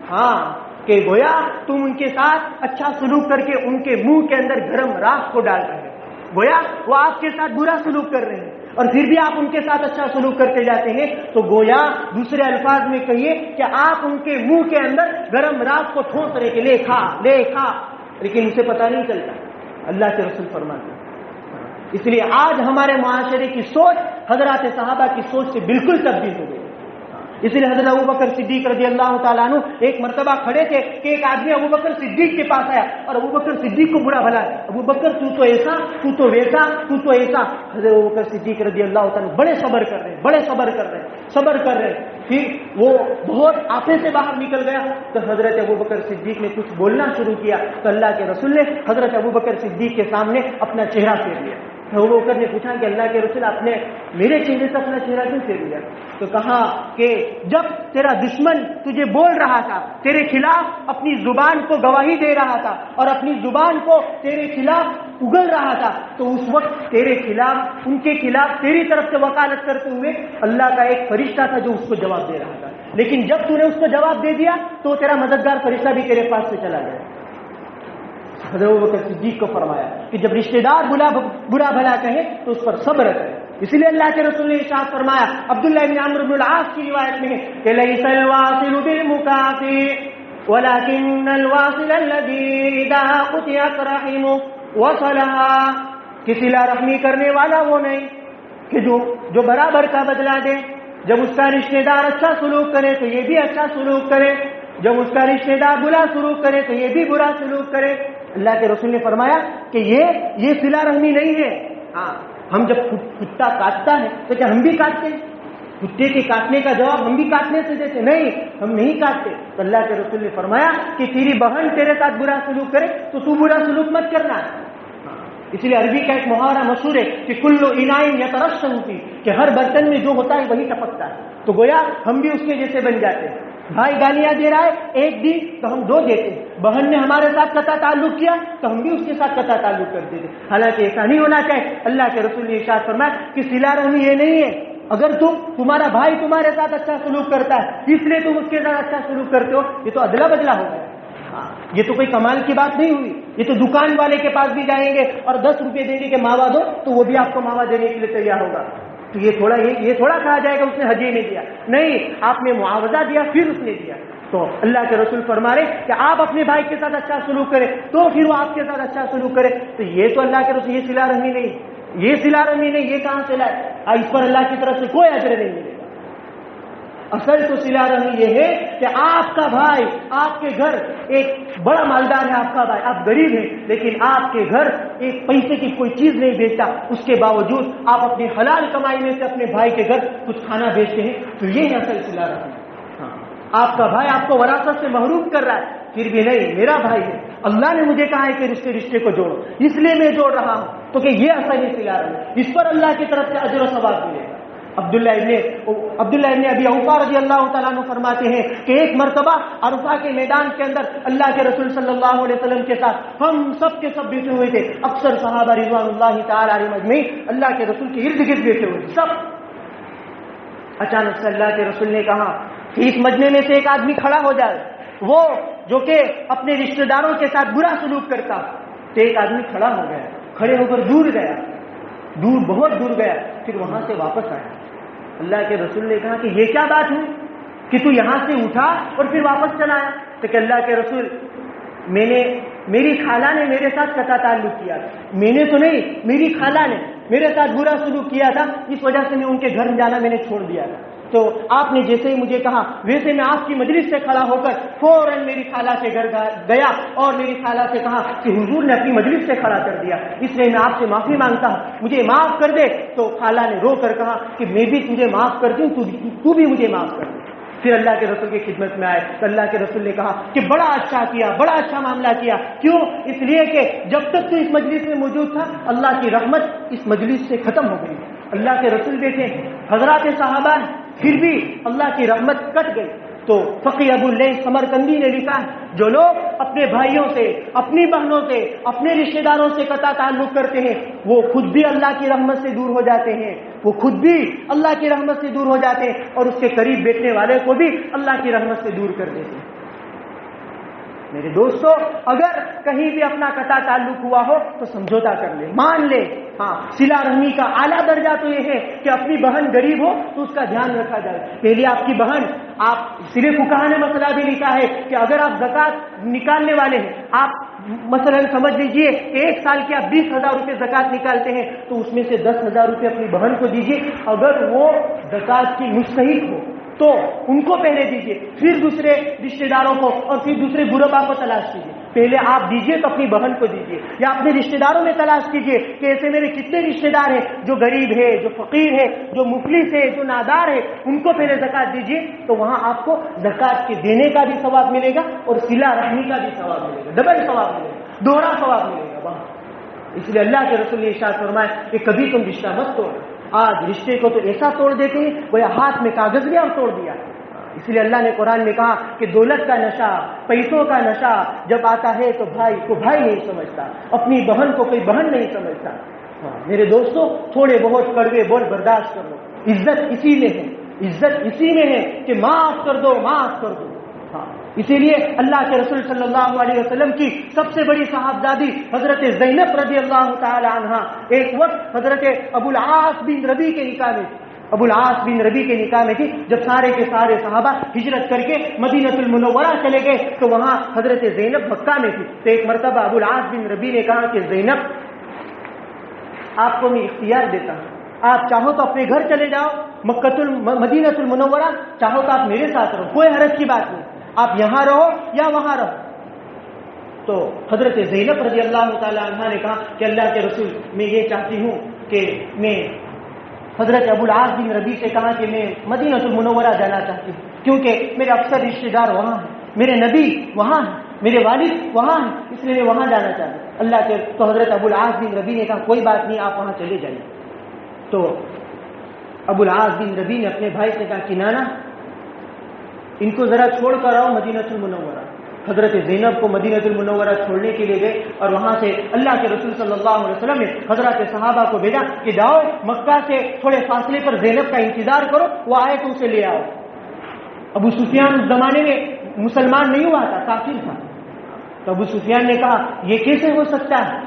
ہاں کہ گویا تم ان کے ساتھ اچھا سلوک کر کے ان کے منہ کے اندر گرم راکھ کو ڈال رہے ہیں. گویا وہ آپ کے ساتھ برا سلوک کر رہے ہیں اور پھر بھی آپ ان کے ساتھ اچھا سلوک کرتے جاتے ہیں. تو گویا دوسرے الفاظ میں کہیے کہ آپ ان کے منہ کے اندر گرم راکھ کو ٹھونس رہے کہ لے کھا لے کھا، لیکن اسے پتہ نہیں چلتا. اللہ کے رسول فرماتے ہیں. اس لیے آج ہمارے معاشرے کی سوچ حضرات صحابہ کی سوچ سے بالکل تبدیل ہو گئی. اس لیے حضرت ابوبکر صدیق رضی اللہ تعالیٰ عنہ ایک مرتبہ کھڑے تھے کہ ایک آدمی ابوبکر صدیق کے پاس آیا اور ابوبکر صدیق کو برا بھلا، ابوبکر تو تو ایسا، تو تو ویسا، تو تو ایسا. حضرت ابوبکر صدیق رضی اللہ تعالیٰ بڑے صبر کر رہے ہیں، بڑے صبر کر رہے ہیں، صبر کر رہے ہیں. پھر وہ بہت آپے سے باہر نکل گیا تو حضرت ابوبکر صدیق نے کچھ بولنا شروع کیا تو اللہ کے رسول نے حضرت ابوبکر صدیق کے سامنے اپنا چہرہ پھیر لیا. ابوبکر نے پوچھا کہ اللہ کے رسول آپ نے میرے چہرے سے اپنا چہرہ کیوں پھیر لیا؟ تو کہا کہ جب تیرا دشمن تجھے بول رہا تھا، تیرے خلاف اپنی زبان کو گواہی دے رہا تھا اور اپنی زبان کو تیرے خلاف اگل رہا تھا، تو اس وقت تیرے خلاف، ان کے خلاف تیری طرف سے وکالت کرتے ہوئے اللہ کا ایک فرشتہ تھا جو اس کو جواب دے رہا تھا. لیکن جب تو نے اس کو جواب دے دیا تو تیرا مددگار فرشتہ بھی تیرے پاس سے چلا گیا. حضرت ابوبکر صدیق کو فرمایا کہ جب رشتہ دار برا بھلا کہیں تو اس پر صبر کرے. اسی لیے اللہ کے رسول نے ارشاد فرمایا، عبداللہ بن عمرو بن العاص کی روایت میں ہے کہ لیس الواصل بالمکافئ ولكن الواصل الذي اذا قطعت رحمه وصلها. کہ صلہ رحمی کرنے والا وہ نہیں کہ جو برابر کا بدلہ دے. جب اس کا رشتہ دار اچھا سلوک کرے تو یہ بھی اچھا سلوک کرے، جب اس کا رشتہ دار برا سلوک کرے تو یہ بھی برا سلوک کرے. اللہ کے رسول نے فرمایا کہ یہ صلہ رحمی نہیں ہے. ہاں ہم جب کتا کاٹتا ہے تو کیا ہم بھی کاٹتے ہیں؟ کتے کے کاٹنے کا جواب ہم بھی کاٹنے سے دیتے نہیں، ہم نہیں کاٹتے. تو اللہ کے رسول نے فرمایا کہ تیری بہن تیرے ساتھ برا سلوک کرے تو تو برا سلوک مت کرنا. اس لیے عربی کا ایک محاورہ مشہور ہے کہ کل اناء یترشح فیہ، کہ ہر برتن میں جو ہوتا ہے وہی ٹپکتا ہے. تو گویا ہم بھی اس کے جیسے بن جاتے ہیں. بھائی گالیاں دے رہا ہے ایک دی تو ہم دو دیتے ہیں، بہن نے ہمارے ساتھ قطع تعلق کیا تو ہم بھی اس کے ساتھ قطع تعلق کر دیتے. حالانکہ ایسا نہیں ہونا چاہیے. اللہ کے رسول نے ارشاد فرمایا کہ صلہ رحمی یہ نہیں ہے اگر تمہارا بھائی تمہارے ساتھ اچھا سلوک کرتا ہے اس لیے تم اس کے ساتھ اچھا سلوک کرتے ہو، یہ تو ادلا بدلا ہو گیا. یہ تو کوئی کمال کی بات نہیں ہوئی. یہ تو دکان والے کے پاس بھی جائیں گے اور 10 روپے دیں گے کہ ماوا دو تو وہ بھی آپ کو ماوا دینے کے لیے تیار ہوگا. تو یہ تھوڑا کہا جائے گا اس نے ہدیہ نہیں دیا. نہیں، آپ نے معاوضہ دیا پھر اس نے دیا. تو اللہ کے رسول فرما رہے کہ آپ اپنے بھائی کے ساتھ اچھا سلوک کریں تو پھر وہ آپ کے ساتھ اچھا سلوک کرے. تو یہ تو اللہ کے رسول، یہ صلہ رحمی نہیں، یہ صلہ رحمی نہیں. یہ کہاں سے لائے؟ اس پر اللہ کی طرف سے کوئی اجر نہیں ملے گا. اصل تو صلہ رحمی یہ ہے کہ آپ کا بھائی آپ کے گھر ایک بڑا مالدار ہے، آپ کا بھائی، آپ غریب ہیں لیکن آپ کے گھر ایک پیسے کی کوئی چیز نہیں بیچتا، اس کے باوجود آپ اپنی حلال کمائی میں سے اپنے بھائی کے گھر کچھ کھانا بیچتے ہیں. تو یہ ہے اصل صلہ رحمی. آپ کا بھائی آپ کو وراثت سے محروم کر رہا ہے پھر بھی نہیں، میرا بھائی ہے، اللہ نے مجھے کہا ہے کہ رشتے کو جوڑو اس لیے میں جوڑ رہا ہوں. تو کہ یہ اصل صلہ رحمی، اس پر اللہ کی طرف سے اجر و ثواب ملے گا. عبداللہ ابن ابی اوفا رضی اللہ تعالیٰ عنہ فرماتے ہیں کہ ایک مرتبہ عرفہ کے میدان کے اندر اللہ کے رسول صلی اللہ علیہ وسلم کے ساتھ ہم سب کے سب بیٹھے ہوئے تھے. اکثر صحابہ رضوان اللہ تعالیٰ علیہم اجمعین اللہ کے رسول کے ارد گرد بیٹھے ہوئے سب. اچانک سے اللہ کے رسول نے کہا کہ اس مجمع میں سے ایک آدمی کھڑا ہو جائے، وہ جو کہ اپنے رشتہ داروں کے ساتھ برا سلوک کرتا. تو ایک آدمی کھڑا ہو گیا، کھڑے ہو کر دور گیا، بہت دور گیا، پھر وہاں سے واپس آیا. اللہ کے رسول نے کہا کہ یہ کیا بات ہوئی کہ تو یہاں سے اٹھا اور پھر واپس چلا آیا؟ تو کہ اللہ کے رسول، میری خالہ نے میرے ساتھ قطع تعلق کیا تھا. میں نے تو نہیں، میری خالہ نے میرے ساتھ برا سلوک کیا تھا، اس وجہ سے میں ان کے گھر جانا میں نے چھوڑ دیا تھا. تو آپ نے جیسے ہی مجھے کہا ویسے میں آپ کی مجلس سے کھڑا ہو کر فوراً میری خالہ کے گھر گیا اور میری خالہ سے کہا کہ حضور نے اپنی مجلس سے کھڑا کر دیا، اس لیے میں آپ سے معافی مانگتا ہوں، مجھے معاف کر دے. تو خالہ نے رو کر کہا کہ میں بھی تجھے معاف کر دوں، تو بھی مجھے معاف کر دے. پھر اللہ کے رسول کی خدمت میں آئے تو اللہ کے رسول نے کہا کہ بڑا اچھا کیا، بڑا اچھا معاملہ کیا. کیوں؟ اس لیے کہ جب تک تو اس مجلس میں موجود تھا اللہ کی رحمت اس مجلس سے ختم ہو گئی. اللہ کے رسول بیٹھے، حضرات صحابہ، پھر بھی اللہ کی رحمت کٹ گئی. تو فقی ابو اللیث سمرقندی نے لکھا جو لوگ اپنے بھائیوں سے، اپنی بہنوں سے، اپنے رشتہ داروں سے قطع تعلق کرتے ہیں وہ خود بھی اللہ کی رحمت سے دور ہو جاتے ہیں، وہ خود بھی اللہ کی رحمت سے دور ہو جاتے ہیں اور اس کے قریب بیٹھنے والے کو بھی اللہ کی رحمت سے دور کر دیتے ہیں۔ میرے دوستو، اگر کہیں بھی اپنا قطع تعلق ہوا ہو تو سمجھوتا کر لے، مان لے۔ ہاں، صلہ رحمی کا اعلیٰ درجہ تو یہ ہے کہ اپنی بہن غریب ہو تو اس کا دھیان رکھا جائے۔ پہلے آپ کی بہن، آپ صرف فقہا نے مسئلہ بھی لکھا ہے کہ اگر آپ زکوٰۃ نکالنے والے ہیں، آپ مثلا سمجھ لیجئے کہ ایک سال کے آپ 20,000 روپے زکوٰۃ نکالتے ہیں تو اس میں سے 10,000 روپے اپنی بہن کو دیجیے، اگر وہ زکوٰۃ کی مستحق ہو تو ان کو پہلے دیجیے، پھر دوسرے رشتہ داروں کو اور پھر دوسرے غربا کو تلاش کیجیے۔ پہلے آپ دیجیے تو اپنی بہن کو دیجیے، یا اپنے رشتہ داروں میں تلاش کیجیے کہ ایسے میرے کتنے رشتہ دار ہیں جو غریب ہے، جو فقیر ہے، جو مفلس ہے، جو نادار ہے، ان کو پہلے زکوٰۃ دیجیے، تو وہاں آپ کو زکوٰۃ کے دینے کا بھی ثواب ملے گا اور صلہ رحمی کا بھی ثواب ملے گا، ڈبل ثواب ملے گا، دوہرا ثواب ملے گا وہاں۔ اس لیے اللہ کے رسول نے ارشاد فرمایا کہ کبھی تم رشتہ مت توڑو۔ آج رشتے کو تو ایسا توڑ دیتے ہیں گویا ہاتھ میں کاغذ لیا اور توڑ دیا۔ اس لیے اللہ نے قرآن میں کہا کہ دولت کا نشہ، پیسوں کا نشہ جب آتا ہے تو بھائی کو بھائی نہیں سمجھتا، اپنی بہن کو کوئی بہن نہیں سمجھتا۔ میرے دوستو، تھوڑے بہت کڑوے بول برداشت کر لو، عزت اسی میں ہے، عزت اسی میں ہے کہ معاف کر دو، معاف کر دو۔ اسی لیے اللہ کے رسول صلی اللہ علیہ وسلم کی سب سے بڑی صحابزادی حضرت زینب رضی اللہ تعالی عنہا ایک وقت حضرت ابو العاص بن ربیع کے نکاح میں، ابو العاص بن ربیع کے نکاح میں تھی۔ جب سارے کے سارے صحابہ ہجرت کر کے مدینہ المنورہ چلے گئے تو وہاں حضرت زینب مکہ میں تھی۔ تو ایک مرتبہ ابو العاص بن ربیع نے کہا کہ زینب، آپ کو میں اختیار دیتا ہوں، آپ چاہو تو اپنے گھر چلے جاؤ مدینہ المنورہ، چاہو تو آپ میرے ساتھ رہو، کوئی حرج کی بات نہیں، آپ یہاں رہو یا وہاں رہو۔ تو حضرت زینب رضی اللہ تعالی عنہ نے کہا کہ اللہ کے رسول، میں یہ چاہتی ہوں کہ میں حضرت ابو العاص بن ربیع سے کہا کہ میں مدینہ المنورہ جانا چاہتی ہوں، کیونکہ میرے اکثر رشتہ دار وہاں ہیں، میرے نبی وہاں ہیں، میرے والد وہاں ہیں، اس لیے میں وہاں جانا چاہتا ہوں۔ اللہ کے تو حضرت ابو العاص بن ربیع نے کہا کوئی بات نہیں، آپ وہاں چلے جائیے۔ تو ابو العاص بن ربیع نے اپنے بھائی سے کہا کہ نانا، ان کو ذرا چھوڑ کر آؤ مدینہ المنورہ۔ حضرت زینب کو مدینہ المنورہ چھوڑنے کے لیے گئے اور وہاں سے اللہ کے رسول صلی اللہ علیہ وسلم نے حضرت صحابہ کو بھیجا کہ جاؤ مکہ سے تھوڑے فاصلے پر زینب کا انتظار کرو، وہ آئے تو اسے لے آؤ۔ ابو سفیان اس زمانے میں مسلمان نہیں ہوا تھا، کافر تھا۔ تو ابو سفیان نے کہا یہ کیسے ہو سکتا ہے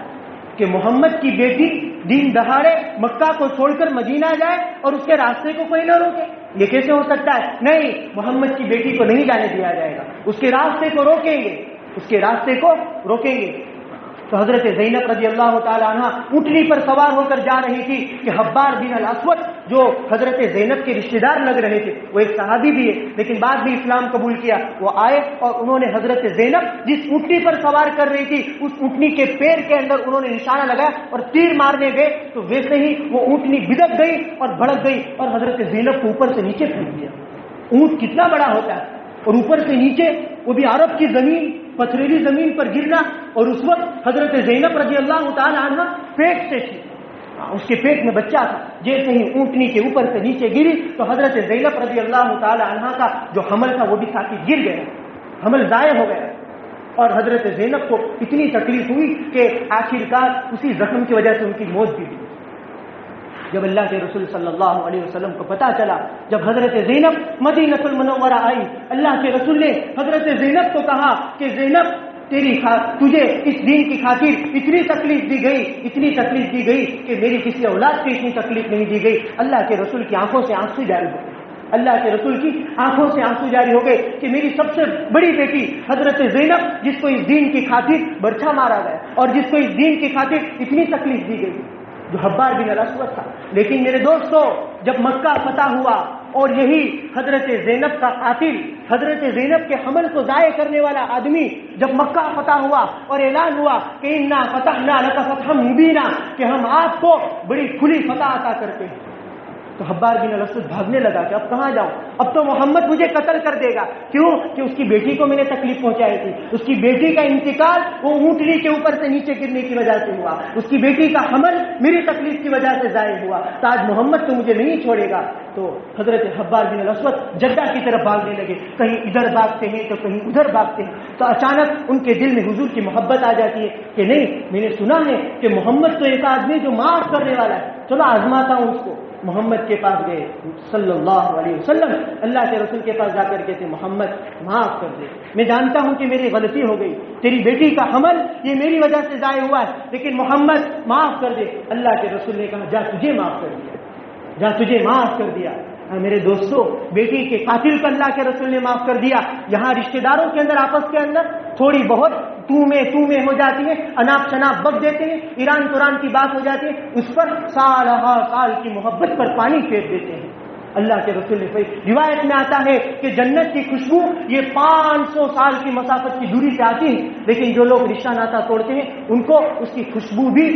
کہ محمد کی بیٹی دین دہاڑے مکہ کو چھوڑ کر مدینہ جائے اور اس کے راستے کو کوئی نہ روکے؟ یہ کیسے ہو سکتا ہے؟ نہیں، محمد کی بیٹی کو نہیں جانے دیا جائے گا، اس کے راستے کو روکیں گے، اس کے راستے کو روکیں گے۔ تو حضرت زینب رضی اللہ تعالی عنہ اونٹنی پر سوار ہو کر جا رہی تھی کہ حبار بن الاسود جو حضرت زینب کے رشتہ دار لگ رہے تھے، وہ ایک صحابی بھی ہے لیکن بعد میں اسلام قبول کیا، وہ آئے اور انہوں نے حضرت زینب جس اونٹنی پر سوار کر رہی تھی اس اونٹنی کے پیر کے اندر انہوں نے نشانہ لگایا اور تیر مارنے گئے تو ویسے ہی وہ اونٹنی بدک گئی اور بھڑک گئی اور حضرت زینب کو اوپر سے نیچے پھینک دیا۔ اونٹ کتنا بڑا ہوتا ہے اور اوپر سے نیچے، وہ بھی عرب کی زمین، پتھریلی زمین پر گرنا، اور اس وقت حضرت زینب رضی اللہ تعالی عنہ پیٹ سے تھی، اس کے پیٹ میں بچہ تھا، جیسے ہی اونٹنی کے اوپر سے نیچے گری تو حضرت زینب رضی اللہ تعالی عنہ کا جو حمل تھا وہ بھی ساتھ ہی گر گیا، حمل ضائع ہو گیا اور حضرت زینب کو اتنی تکلیف ہوئی کہ آخرکار اسی زخم کی وجہ سے ان کی موت بھی ہوئی۔ جب اللہ کے رسول صلی اللہ علیہ وسلم کو پتا چلا، جب حضرت زینب مدینہ المنورہ آئی، اللہ کے رسول نے حضرت زینب کو کہا کہ زینب تجھے اس دین کی خاطر اتنی تکلیف دی گئی، اتنی تکلیف دی گئی کہ میری کسی اولاد کو اتنی تکلیف نہیں دی گئی۔ اللہ کے رسول کی آنکھوں سے آنسو جاری ہو گئے، اللہ کے رسول کی آنکھوں سے آنسو جاری ہو گئے کہ میری سب سے بڑی بیٹی حضرت زینب، جس کو اس دین کی خاطر برچھا مارا گیا اور جس کو اس دین کی خاطر اتنی تکلیف دی گئی، جو حبار بن الاسود تھا۔ لیکن میرے دوستو، جب مکہ فتح ہوا اور یہی حضرت زینب کا قاتل، حضرت زینب کے حمل کو ضائع کرنے والا آدمی جب مکہ فتح ہوا اور اعلان ہوا کہ انا فتحنا لک فتحا مبینا، کہ ہم آپ کو بڑی کھلی فتح عطا کرتے ہیں، تو حبار بن الاسود بھاگنے لگا کہ اب کہاں جاؤں، اب تو محمد مجھے قتل کر دے گا۔ کیوں؟ کہ اس کی بیٹی کو میں نے تکلیف پہنچائی تھی، اس کی بیٹی کا انتقال وہ اونٹنی کے اوپر سے نیچے گرنے کی وجہ سے ہوا، اس کی بیٹی کا حمل میری تکلیف کی وجہ سے ضائع ہوا، تو آج محمد تو مجھے نہیں چھوڑے گا۔ تو حضرت حبار بن الاسود جدہ کی طرف بھاگنے لگے، کہیں ادھر بھاگتے ہیں تو کہیں ادھر بھاگتے ہیں، تو اچانک ان کے دل میں حضور کی محبت آ جاتی ہے کہ نہیں، میں نے سنا ہے کہ محمد تو ایک آدمی جو معاف کرنے والا ہے، چلو آزماتا ہوں اس کو۔ محمد کے پاس گئے صلی اللہ علیہ وسلم، اللہ کے رسول کے پاس جا کر کہتے محمد معاف کر دے، میں جانتا ہوں کہ میری غلطی ہو گئی، تیری بیٹی کا حمل یہ میری وجہ سے ضائع ہوا ہے، لیکن محمد معاف کر دے۔ اللہ کے رسول نے کہا جا تجھے معاف کر دیا، جا تجھے معاف کر دیا۔ میرے دوستو، بیٹی کے قاتل کو اللہ کے رسول نے معاف کر دیا۔ یہاں رشتہ داروں کے اندر آپس کے اندر تھوڑی بہت تو میں ہو جاتی ہے، اناپ شناپ بک دیتے ہیں، ایران قرآن کی بات ہو جاتی ہے، اس پر سال ہر سال کی محبت پر پانی پھیر دیتے ہیں۔ اللہ کے رسول نے روایت میں آتا ہے کہ جنت کی خوشبو یہ 500 سال کی مسافت کی دوری سے آتی ہے، لیکن جو لوگ رشتہ ناتا توڑتے ہیں ان کو اس کی خوشبو بھی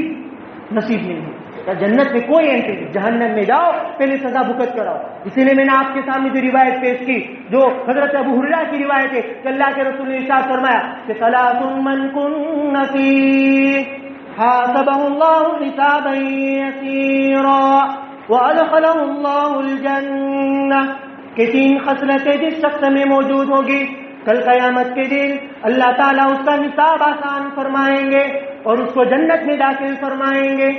نصیب نہیں ہے۔ جنت میں کوئی انٹری نہیں، جہنم میں جاؤ پہلے سزا بھگت کراؤ۔ اسی لیے میں نے آپ کے سامنے جو روایت پیش کی، جو حضرت ابو ہریرہ کی روایت ہے کہ اللہ کے رسول نے ارشاد فرمایا کہ ثلاث من کن فیہ حاسبہ اللہ حسابا یسیرا وادخلہ اللہ الجنہ، کہ 3 خصلتیں جس شخص میں موجود ہوگی کل قیامت کے دن اللہ تعالیٰ اس کا حساب آسان فرمائیں گے اور اس کو جنت میں داخل فرمائیں گے۔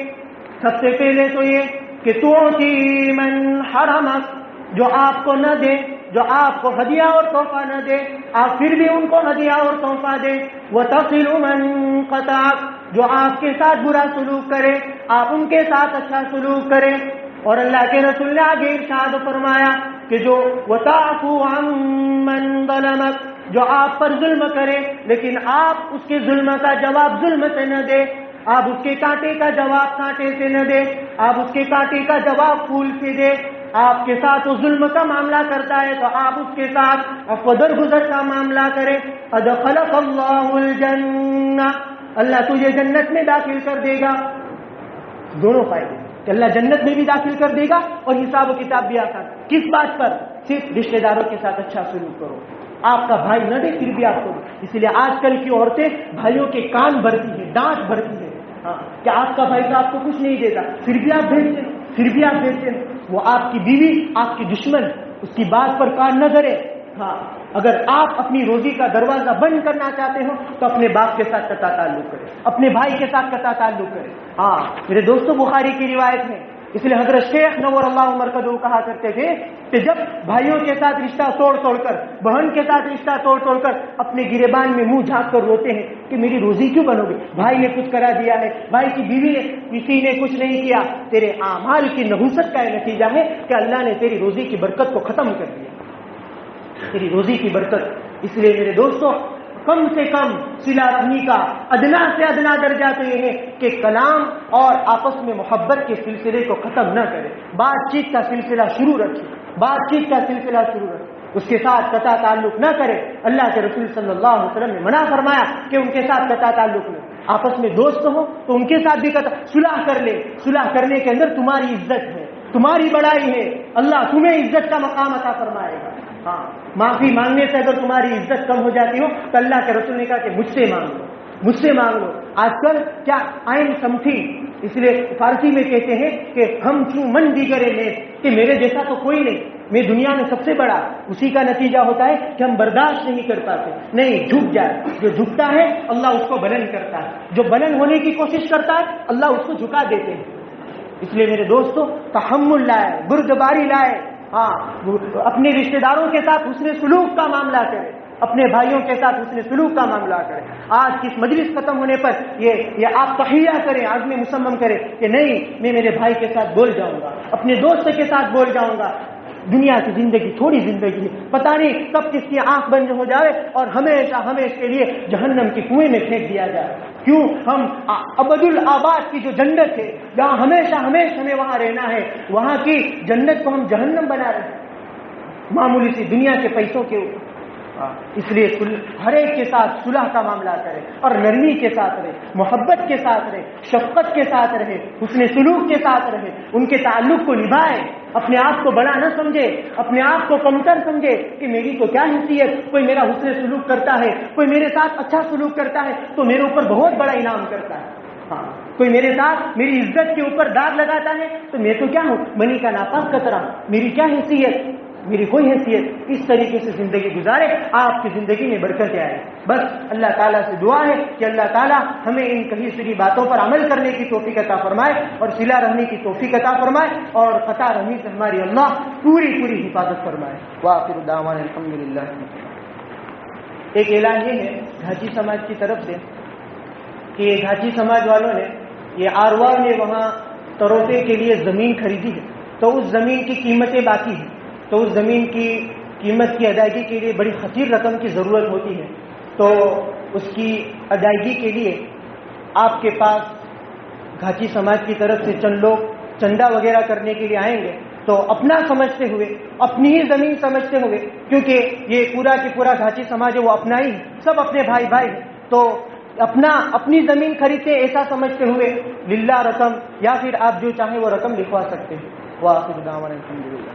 سب سے پہلے تو یہ کہ تعطی من حرمک، جو آپ کو نہ دے، جو آپ کو ہدیہ اور تحفہ نہ دے، آپ پھر بھی ان کو ہدیہ اور تحفہ دے۔ وتصل من قطعک، جو آپ کے ساتھ برا سلوک کرے آپ ان کے ساتھ اچھا سلوک کریں۔ اور اللہ کے رسول نے آگے ارشاد فرمایا کہ جو وتعفو عن من ظلمک، جو آپ پر ظلم کرے لیکن آپ اس کے ظلم کا جواب ظلم سے نہ دے، آپ اس کے کانٹے کا جواب کانٹے سے نہ دے، آپ اس کے کانٹے کا جواب پھول سے دے۔ آپ کے ساتھ وہ ظلم کا معاملہ کرتا ہے تو آپ اس کے ساتھ عفو درگزر کا معاملہ کریں۔ ادخلک اللہ الجنہ، اللہ تجھے جنت میں داخل کر دے گا۔ دونوں فائدے کہ اللہ جنت میں بھی داخل کر دے گا اور حساب و کتاب بھی آسان۔ کس بات پر؟ صرف رشتہ داروں کے ساتھ اچھا سلوک کرو۔ آپ کا بھائی نہ دے پھر بھی آپ کو، اس لیے آج کل کی عورتیں بھائیوں کے کان بھرتی ہیں، ڈانٹ بھرتی ہیں کہ آپ کا بھائی تو آپ کو کچھ نہیں دیتا، پھر بھی آپ بھیجتے ہیں، پھر بھی آپ بھیجتے ہیں۔ وہ آپ کی بیوی، آپ کی دشمن، اس کی بات پر کان نہ دھرے۔ اگر آپ اپنی روزی کا دروازہ بند کرنا چاہتے ہو تو اپنے باپ کے ساتھ قطع تعلق کریں، اپنے بھائی کے ساتھ قطع تعلق کریں۔ میرے دوستو، بخاری کی روایت ہے، اس لیے حضرت شیخ نور اللہ مرکزہ کہا کرتے تھے کہ جب بھائیوں کے ساتھ رشتہ توڑ کر، بہن کے ساتھ رشتہ توڑ کر اپنے گریبان میں منہ جھانک کر روتے ہیں کہ میری روزی کیوں بنو گی، بھائی نے کچھ کرا دیا ہے، بھائی کی بیوی نے کسی نے کچھ نہیں کیا، تیرے اعمال کی نحوست کا یہ نتیجہ ہے کہ اللہ نے تیری روزی کی برکت کو ختم کر دیا، تیری روزی کی برکت۔ اس لیے میرے دوستو، کم سے کم صلہ رحمی کا ادنا سے ادنا درجہ تو یہ ہے کہ کلام اور آپس میں محبت کے سلسلے کو ختم نہ کرے، بات چیت کا سلسلہ شروع رکھے، بات چیت کا سلسلہ شروع رکھے، اس کے ساتھ قطع تعلق نہ کرے۔ اللہ کے رسول صلی اللہ علیہ وسلم نے منع فرمایا کہ ان کے ساتھ قطع تعلق نہ، آپس میں دوست ہو تو ان کے ساتھ بھی صلح کر لے۔ صلح کرنے کے اندر تمہاری عزت ہے، تمہاری بڑائی ہے، اللہ تمہیں عزت کا مقام عطا فرمائے گا۔ معافی مانگنے سے اگر تمہاری عزت کم ہو جاتی ہو تو اللہ کے رسول نے کہا کہ مجھ سے مانگ لو، مجھ سے مانگ لو۔ آج کل کیا آئین سمتھی، اس لیے فارسی میں کہتے ہیں کہ ہم چوں من دیگرے میں، کہ میرے جیسا تو کوئی نہیں، میں دنیا میں سب سے بڑا۔ اسی کا نتیجہ ہوتا ہے کہ ہم برداشت نہیں کر پاتے، نہیں جھک جائے۔ جو جھکتا ہے اللہ اس کو بلند کرتا ہے، جو بلند ہونے کی کوشش کرتا ہے اللہ اس کو جھکا دیتے ہیں۔ اس لیے میرے دوستو، تحمل لائے، بردباری لائے، اپنے رشتہ داروں کے ساتھ حسن سلوک کا معاملہ کرے، اپنے بھائیوں کے ساتھ حسن سلوک کا معاملہ کرے۔ آج کی مجلس ختم ہونے پر یہ آپ تحیہ کریں، عزم مصمم کریں کہ نہیں، میں میرے بھائی کے ساتھ بول جاؤں گا، اپنے دوست کے ساتھ بول جاؤں گا۔ دنیا کی زندگی تھوڑی زندگی ہے، پتہ نہیں کب کس کی آنکھ بند ہو جائے اور ہمیشہ کے لیے جہنم کے کنویں میں پھینک دیا جائے۔ کیوں؟ ہم ابد الآباد کی جو جنت ہے، جہاں ہمیشہ ہمیں وہاں رہنا ہے، وہاں کی جنت کو ہم جہنم بنا رہے ہیں معمولی سی دنیا کے پیسوں کے اوپر۔ اس لیے ہر ایک کے ساتھ صلح کا معاملہ کرے اور نرمی کے ساتھ رہے، محبت کے ساتھ رہے، شفقت کے ساتھ رہے، حسن سلوک کے ساتھ رہے، ان کے تعلق کو نبھائے، اپنے آپ کو بڑا نہ سمجھے، اپنے آپ کو کمتر سمجھے کہ میری تو کیا حیثیت، کوئی میرا حسن سلوک کرتا ہے، کوئی میرے ساتھ اچھا سلوک کرتا ہے تو میرے اوپر بہت بڑا انعام کرتا ہے۔ کوئی میرے ساتھ میری عزت کے اوپر داغ لگاتا ہے تو میں تو کیا ہوں، منی کا ناپاک قطرہ، میری کیا حیثیت، میری کوئی حیثیت۔ اس طریقے سے زندگی گزارے، آپ کی زندگی میں برکتیں آئے۔ بس اللہ تعالیٰ سے دعا ہے کہ اللہ تعالیٰ ہمیں ان کہی سنی باتوں پر عمل کرنے کی توفیق عطا فرمائے اور صلہ رحمی کی توفیق عطا فرمائے اور قطع رحمی سے ہماری اللہ پوری حفاظت فرمائے۔ وآخر دعوانا الحمدللہ۔ ایک اعلان یہ ہے گھاچی سماج کی طرف سے کہ گھاچی سماج والوں نے یہ آروا نے وہاں تروفے کے لیے زمین خریدی ہے، تو اس زمین کی قیمتیں باقی ہیں، تو اس زمین کی قیمت کی ادائیگی کے لیے بڑی خطیر رقم کی ضرورت ہوتی ہے، تو اس کی ادائیگی کے لیے آپ کے پاس گھاچی سماج کی طرف سے چند لوگ چندہ وغیرہ کرنے کے لیے آئیں گے، تو اپنا سمجھتے ہوئے، اپنی ہی زمین سمجھتے ہوئے، کیونکہ یہ پورا کی پورا گھاچی سماج ہے وہ اپنا ہی، سب اپنے بھائی ہیں، تو اپنی زمین خریدتے ایسا سمجھتے ہوئے للہ رقم یا پھر آپ جو چاہیں وہ رقم لکھوا سکتے ہیں۔ وآخر دعوانا الحمدللہ۔